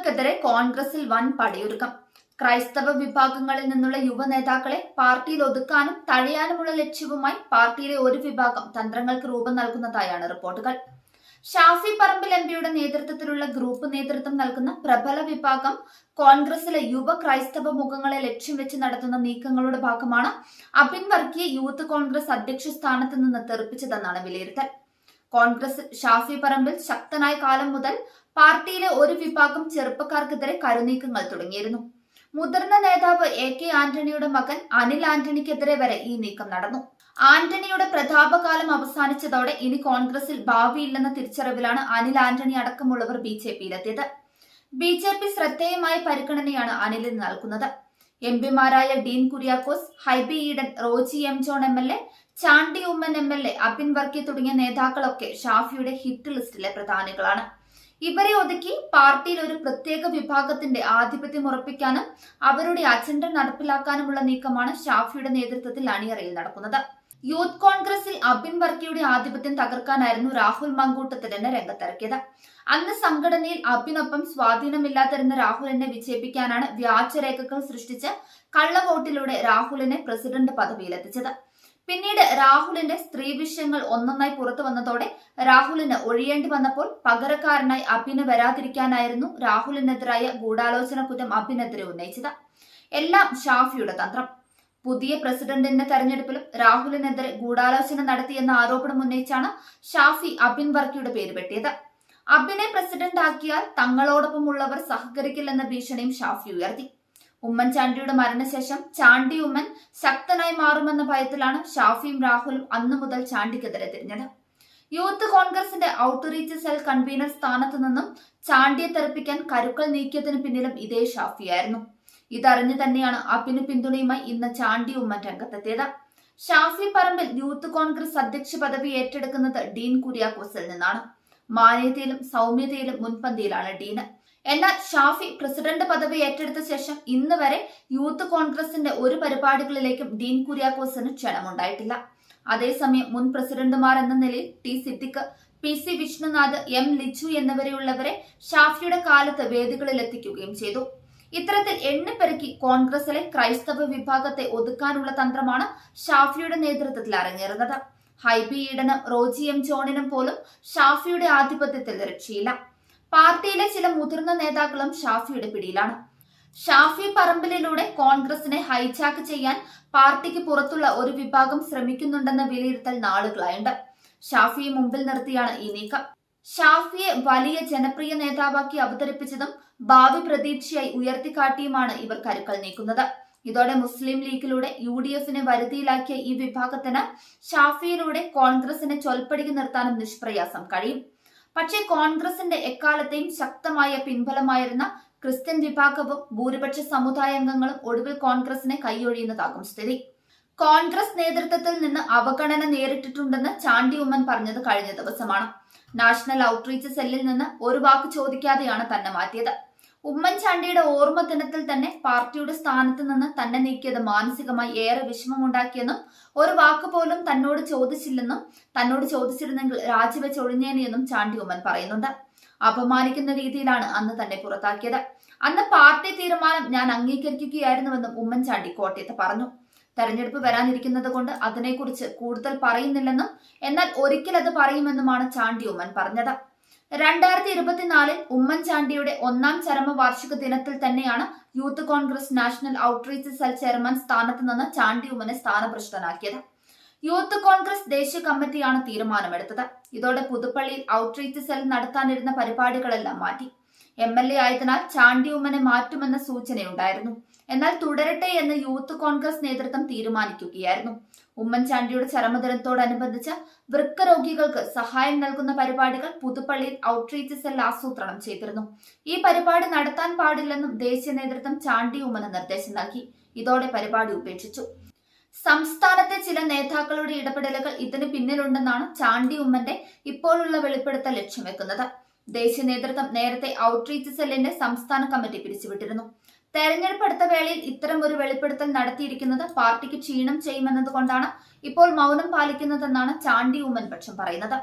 ചെറുപ്പക്കാർക്കെതിരെ കോൺഗ്രസിൽ വൻ പടയൊരുക്കം. ക്രൈസ്തവ വിഭാഗങ്ങളിൽ നിന്നുള്ള യുവ നേതാക്കളെ പാർട്ടിയിൽ ഒതുക്കാനും തഴയാനുമുള്ള ലക്ഷ്യവുമായി പാർട്ടിയിലെ ഒരു വിഭാഗം തന്ത്രങ്ങൾക്ക് രൂപം നൽകുന്നതായാണ് റിപ്പോർട്ടുകൾ. ഷാഫി പറമ്പിൽ എംപിയുടെ നേതൃത്വത്തിലുള്ള ഗ്രൂപ്പ് നേതൃത്വം നൽകുന്ന പ്രബല വിഭാഗം കോൺഗ്രസിലെ യുവ ക്രൈസ്തവ മുഖങ്ങളെ ലക്ഷ്യം വെച്ച് നടത്തുന്ന നീക്കങ്ങളുടെ ഭാഗമാണ് അബിൻ വർക്കിയെ യൂത്ത് കോൺഗ്രസ് അധ്യക്ഷ സ്ഥാനത്ത് നിന്ന് തെറിപ്പിച്ചതെന്നാണ് വിലയിരുത്തൽ. കോൺഗ്രസ് ഷാഫി പറമ്പിൽ ശക്തനായ കാലം മുതൽ പാർട്ടിയിലെ ഒരു വിഭാഗം ചെറുപ്പക്കാർക്കെതിരെ കരുനീക്കങ്ങൾ തുടങ്ങിയിരുന്നു. മുതിർന്ന നേതാവ് AK ആന്റണിയുടെ മകൻ അനിൽ ആന്റണിക്കെതിരെ വരെ ഈ നീക്കം നടന്നു. ആന്റണിയുടെ പ്രതാപകാലം അവസാനിച്ചതോടെ ഇനി കോൺഗ്രസിൽ ഭാവിയില്ലെന്ന തിരിച്ചറിവിലാണ് അനിൽ ആന്റണി അടക്കമുള്ളവർ BJPയിലെത്തിയത്. BJP ശ്രദ്ധേയമായ പരിഗണനയാണ് അനിലിന് നൽകുന്നത്. എംപിമാരായ Dean Kuriakose, Hibi Eden, Roji M John MLA, Chandy Oommen MLA, Abin Varkey തുടങ്ങിയ നേതാക്കളൊക്കെ ഷാഫിയുടെ ഹിറ്റ് ലിസ്റ്റിലെ പ്രധാനികളാണ്. ഇവരെ ഒതുക്കി പാർട്ടിയിൽ ഒരു പ്രത്യേക വിഭാഗത്തിന്റെ ആധിപത്യം ഉറപ്പിക്കാനും അവരുടെ അജണ്ട നടപ്പിലാക്കാനുമുള്ള നീക്കമാണ് ഷാഫിയുടെ നേതൃത്വത്തിൽ അണിയറയിൽ നടക്കുന്നത്. യൂത്ത് കോൺഗ്രസിൽ അബിൻ വർക്കിയുടെ ആധിപത്യം തകർക്കാനായിരുന്നു രാഹുൽ മങ്കൂട്ടത്തിലിനെ രംഗത്തിറക്കിയത്. അന്ന് സംഘടനയിൽ അബിനൊപ്പം സ്വാധീനമില്ലാതിരുന്ന രാഹുലിനെ വിജയിപ്പിക്കാനാണ് വ്യാജരേഖകൾ സൃഷ്ടിച്ച് കള്ളവോട്ടിലൂടെ രാഹുലിനെ പ്രസിഡന്റ് പദവിയിലെത്തിച്ചത്. പിന്നീട് രാഹുലിന്റെ സ്ത്രീ വിഷയങ്ങൾ ഒന്നൊന്നായി പുറത്തു വന്നതോടെ രാഹുലിന് ഒഴിയേണ്ടി വന്നപ്പോൾ പകരക്കാരനായി അബിന് വരാതിരിക്കാനായിരുന്നു രാഹുലിനെതിരായ ഗൂഢാലോചന കുറ്റം അബിനെതിരെ ഉന്നയിച്ചത്. എല്ലാം ഷാഫിയുടെ തന്ത്രം. പുതിയ പ്രസിഡന്റിന്റെ തെരഞ്ഞെടുപ്പിലും രാഹുലിനെതിരെ ഗൂഢാലോചന നടത്തിയെന്ന ആരോപണം ഉന്നയിച്ചാണ് ഷാഫി അബിൻ വർക്കിയുടെ പേര് വെട്ടിയത്. അബിനെ പ്രസിഡന്റ് ആക്കിയാൽ തങ്ങളോടൊപ്പമുള്ളവർ സഹകരിക്കില്ലെന്ന ഭീഷണിയും ഷാഫി ഉയർത്തി. ഉമ്മൻചാണ്ടിയുടെ മരണശേഷം ചാണ്ടി ഉമ്മൻ ശക്തനായി മാറുമെന്ന ഭയത്തിലാണ് ഷാഫിയും രാഹുലും അന്നു മുതൽ ചാണ്ടിക്കെതിരെ തിരിഞ്ഞത്. യൂത്ത് കോൺഗ്രസിന്റെ ഔട്ട്റീച്ച് സെൽ കൺവീനർ സ്ഥാനത്തു നിന്നും ചാണ്ടിയെ തെറിപ്പിക്കാൻ കരുക്കൾ നീക്കിയതിനു പിന്നിലും ഇതേ ഷാഫിയായിരുന്നു. ഇതറിഞ്ഞു തന്നെയാണ് അബിന് പിന്തുണയുമായി ഇന്ന് ചാണ്ടി ഉമ്മൻ രംഗത്തെത്തിയത്. ഷാഫി പറമ്പിൽ യൂത്ത് കോൺഗ്രസ് അധ്യക്ഷ പദവി ഏറ്റെടുക്കുന്നത് ഡീൻ കുര്യാക്കോസിൽ നിന്നാണ്. മാന്യതയിലും സൗമ്യതയിലും മുൻപന്തിയിലാണ് ഡീന്. എന്നാൽ ഷാഫി പ്രസിഡന്റ് പദവി ഏറ്റെടുത്ത ശേഷം ഇന്ന് വരെ യൂത്ത് കോൺഗ്രസിന്റെ ഒരു പരിപാടികളിലേക്കും ഡീൻ കുര്യാക്കോസിന് ക്ഷണമുണ്ടായിട്ടില്ല. അതേസമയം മുൻ പ്രസിഡന്റുമാർ എന്ന നിലയിൽ T Siddique, PC Vishnunath, M ലിച്ചു എന്നിവരെയുള്ളവരെ ഷാഫിയുടെ കാലത്ത് വേദികളിൽ എത്തിക്കുകയും ചെയ്തു. ഇത്തരത്തിൽ എണ്ണിപ്പെരുക്കി കോൺഗ്രസിലെ ക്രൈസ്തവ വിഭാഗത്തെ ഒതുക്കാനുള്ള തന്ത്രമാണ് ഷാഫിയുടെ നേതൃത്വത്തിൽ അരങ്ങേറുന്നത്. ഹൈബി ഈഡനും റോജി M ജോണിനും പോലും ഷാഫിയുടെ ആധിപത്യത്തിൽ രക്ഷയില്ല. പാർട്ടിയിലെ ചില മുതിർന്ന നേതാക്കളും ഷാഫിയുടെ പിടിയിലാണ്. ഷാഫി പറമ്പിലിലൂടെ കോൺഗ്രസിനെ ഹൈജാക്ക് ചെയ്യാൻ പാർട്ടിക്ക് പുറത്തുള്ള ഒരു വിഭാഗം ശ്രമിക്കുന്നുണ്ടെന്ന വിലയിരുത്തൽ നാളുകളായുണ്ട്. ഷാഫിയെ മുമ്പിൽ നിർത്തിയാണ് ഈ നീക്കം. ഷാഫിയെ വലിയ ജനപ്രിയ നേതാവാക്കി അവതരിപ്പിച്ചതും ഭാവി പ്രതീക്ഷയായി ഉയർത്തിക്കാട്ടിയുമാണ് ഇവർ കരുക്കൾ നീക്കുന്നത്. ഇതോടെ മുസ്ലിം ലീഗിലൂടെ UDFനെ വരുതിയിലാക്കിയ ഈ വിഭാഗത്തിന് ഷാഫിയിലൂടെ കോൺഗ്രസിനെ ചൊൽപ്പടിക്ക് നിർത്താനും നിഷ്പ്രയാസം കഴിയും. പക്ഷേ കോൺഗ്രസിന്റെ എക്കാലത്തെയും ശക്തമായ പിൻബലമായിരുന്ന ക്രിസ്ത്യൻ വിഭാഗവും ഭൂരിപക്ഷ സമുദായാംഗങ്ങളും ഒടുവിൽ കോൺഗ്രസിനെ കൈയൊഴിയുന്നതാകും സ്ഥിതി. കോൺഗ്രസ് നേതൃത്വത്തിൽ നിന്ന് അവഗണന നേരിട്ടിട്ടുണ്ടെന്ന് ചാണ്ടി ഉമ്മൻ പറഞ്ഞത് കഴിഞ്ഞ ദിവസമാണ്. നാഷണൽ ഔട്ട്റീച്ച് സെല്ലിൽ നിന്ന് ഒരു വാക്ക് ചോദിക്കാതെയാണ് തന്നെ മാറ്റിയത്. ഉമ്മൻചാണ്ടിയുടെ ഓർമ്മ ദിനത്തിൽ തന്നെ പാർട്ടിയുടെ സ്ഥാനത്ത് നിന്ന് തന്നെ നീക്കിയത് മാനസികമായി ഏറെ വിഷമമുണ്ടാക്കിയെന്നും ഒരു വാക്ക് പോലും തന്നോട് ചോദിച്ചില്ലെന്നും തന്നോട് ചോദിച്ചിരുന്നെങ്കിൽ രാജിവെച്ച് ഒഴിഞ്ഞേനെയെന്നും ചാണ്ടി ഉമ്മൻ പറയുന്നുണ്ട്. അപമാനിക്കുന്ന രീതിയിലാണ് അന്ന് തന്നെ പുറത്താക്കിയത്. അന്ന് പാർട്ടി തീരുമാനം ഞാൻ അംഗീകരിക്കുകയായിരുന്നുവെന്നും ഉമ്മൻചാണ്ടി കോട്ടയത്ത് പറഞ്ഞു. തെരഞ്ഞെടുപ്പ് വരാനിരിക്കുന്നത് കൊണ്ട് അതിനെക്കുറിച്ച് കൂടുതൽ പറയുന്നില്ലെന്നും എന്നാൽ ഒരിക്കൽ അത് പറയുമെന്നുമാണ് ചാണ്ടി ഉമ്മൻ പറഞ്ഞത്. 2024 ഉമ്മൻചാണ്ടിയുടെ 1ാം ചരമവാർഷിക ദിനത്തിൽ തന്നെയാണ് youth Congress national outreach cell chairman സ്ഥാനത്ത് നിന്ന് ചാണ്ടി ഉമ്മനെ സ്ഥാനഭ്രഷ്ടനാക്കിയത്. യൂത്ത് കോൺഗ്രസ് ദേശീയ കമ്മിറ്റിയാണ് തീരുമാനമെടുത്തത്. ഇതോടെ പുതുപ്പള്ളിയിൽ ഔട്ട്റീച്ച് സെൽ നടത്താനിരുന്ന പരിപാടികളെല്ലാം മാറ്റി. MLA ആയതിനാൽ ചാണ്ടി ഉമ്മനെ മാറ്റുമെന്ന സൂചനയുണ്ടായിരുന്നു. എന്നാൽ തുടരട്ടെ എന്ന് യൂത്ത് കോൺഗ്രസ് നേതൃത്വം തീരുമാനിക്കുകയായിരുന്നു. ഉമ്മൻചാണ്ടിയുടെ ചരമദിനത്തോടനുബന്ധിച്ച് വൃക്ക രോഗികൾക്ക് സഹായം നൽകുന്ന പരിപാടികൾ പുതുപ്പള്ളിയിൽ ഔട്ട്റീച്ച് സെൽ ആസൂത്രണം ചെയ്തിരുന്നു. ഈ പരിപാടി നടത്താൻ പാടില്ലെന്നും ദേശീയ നേതൃത്വം ചാണ്ടി ഉമ്മന് നിർദ്ദേശം നൽകി. ഇതോടെ പരിപാടി ഉപേക്ഷിച്ചു. സംസ്ഥാനത്തെ ചില നേതാക്കളുടെ ഇടപെടലുകൾ ഇതിന് പിന്നിലുണ്ടെന്നാണ് ചാണ്ടി ഉമ്മന്റെ ഇപ്പോഴുള്ള വെളിപ്പെടുത്തൽ ലക്ഷ്യം വെക്കുന്നത്. ദേശീയ നേതൃത്വം നേരത്തെ ഔട്ട്റീച്ച് സെല്ലിന്റെ സംസ്ഥാന കമ്മിറ്റി പിരിച്ചുവിട്ടിരുന്നു. തെരഞ്ഞെടുപ്പ് അടുത്ത വേളയിൽ ഇത്തരം ഒരു വെളിപ്പെടുത്തൽ നടത്തിയിരിക്കുന്നത് പാർട്ടിക്ക് ക്ഷീണം ചെയ്യുമെന്നതുകൊണ്ടാണ് ഇപ്പോൾ മൗനം പാലിക്കുന്നതെന്നാണ് ചാണ്ടി ഉമ്മൻ പക്ഷം പറയുന്നത്.